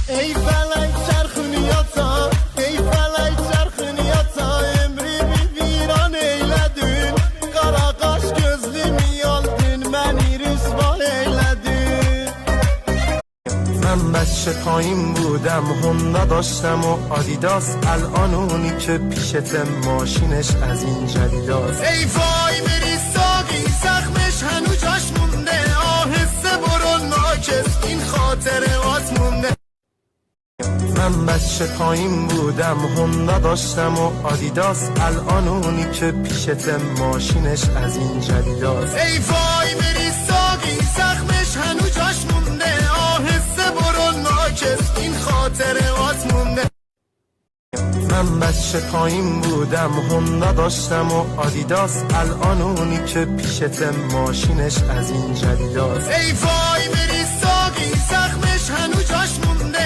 ای فلک چرخونیاتا ای فلک çarxınıyata emri bir viran eyledin Kara kaş gözlümü yaldın beni rüsva eyledin من بچه پایین بودم هوندا داشتم و آدیداس الان اونی که پیشت ماشینش از این جدیداست ای وای مری ساقی زخمش هنو جاش مونده آهسته برو ناکس این خاطرات مونده من بچه پایین بودم هوندا داشتم و آدیداس الان اونی که پیشت ماشینش از این جدیداست ای وای مری ساقی زخمش هنو جاش مونده آهسته برو ناکس این خاطرات مونده من بچه پایین بودم هوندا داشتم و آدیداس الان اونی که پیشت ماشینش از این جدیداست ای وای مری ساقی